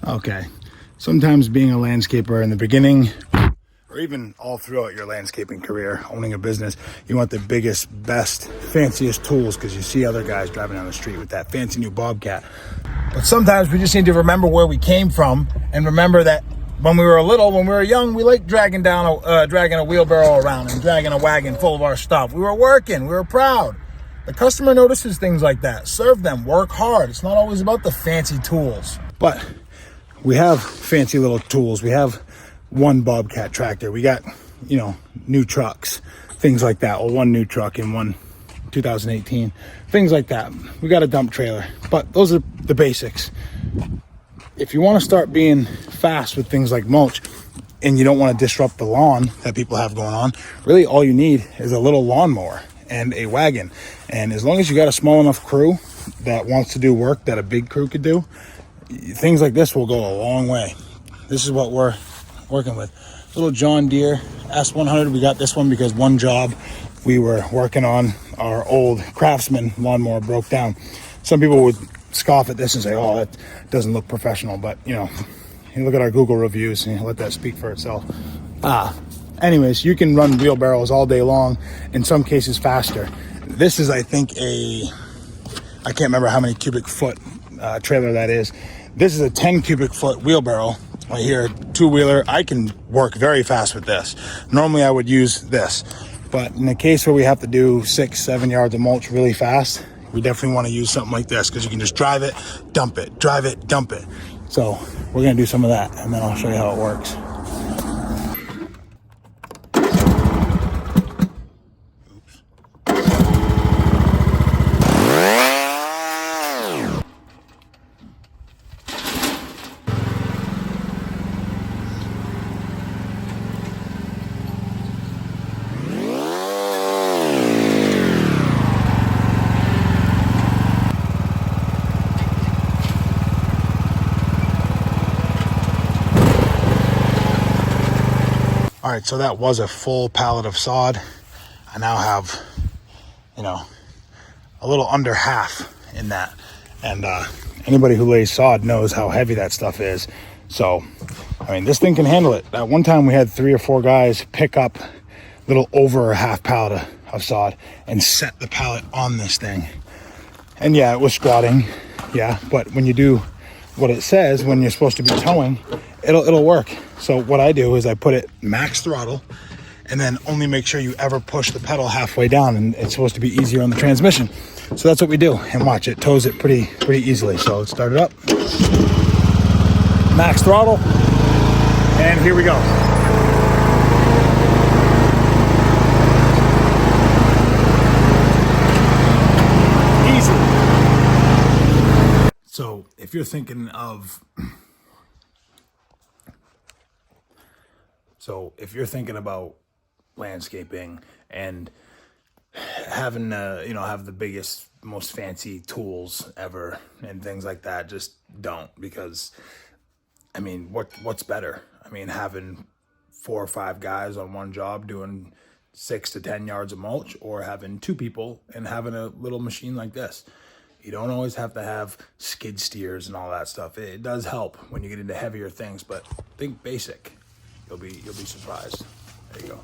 Okay, sometimes being a landscaper in the beginning, or even all throughout your landscaping career, owning a business, you want the biggest, best, fanciest tools because you see other guys driving down the street with that fancy new Bobcat. But sometimes we just need to remember where we came from and remember that when we were little, when we were young, we liked dragging a wheelbarrow around and dragging a wagon full of our stuff. We were working, we were proud. The customer notices things like that. Serve them, work hard. It's not always about the fancy tools. But we have fancy little tools. We have one Bobcat tractor. We got, you know, new trucks, things like that. Well, one new truck in 2018, things like that. We got a dump trailer, but those are the basics. If you want to start being fast with things like mulch and you don't want to disrupt the lawn that people have going on, really all you need is a little lawnmower and a wagon. And as long as you got a small enough crew that wants to do work that a big crew could do, things like this will go a long way. This is what we're working with. Little John Deere S100. We got this one because one job we were working on, our old Craftsman lawnmower broke down. Some people would scoff at this and say, oh, that doesn't look professional, but you know, you look at our Google reviews and let that speak for itself. Anyways, you can run wheelbarrows all day long, in some cases faster. This is, I think, I can't remember how many cubic foot trailer that is. This is a 10 cubic foot wheelbarrow right here, two-wheeler. I can work very fast with this. Normally I would use this, but in the case where we have to do 6-7 yards of mulch really fast, we definitely want to use something like this because you can just drive it, dump it, drive it, dump it. So we're going to do some of that, and then I'll show you how it works. All right, so that was a full pallet of sod. I now have, you know, a little under half in that. And anybody who lays sod knows how heavy that stuff is. So, I mean, this thing can handle it. At one time we had 3 or 4 guys pick up a little over a half pallet of sod and set the pallet on this thing. And yeah, it was squatting, yeah, but when you do what it says, when you're supposed to be towing, it'll work. So what I do is I put it max throttle and then only make sure you ever push the pedal halfway down, and it's supposed to be easier on the transmission. So that's what we do, and watch, it tows it pretty easily. So let's start it up. Max throttle, and here we go. Easy. So if you're thinking about landscaping and having have the biggest, most fancy tools ever and things like that, just don't, because I mean, what's better? I mean, having 4 or 5 guys on one job doing 6 to 10 yards of mulch, or having 2 people and having a little machine like this. You don't always have to have skid steers and all that stuff. It does help when you get into heavier things, but think basic. You'll be surprised. There you go.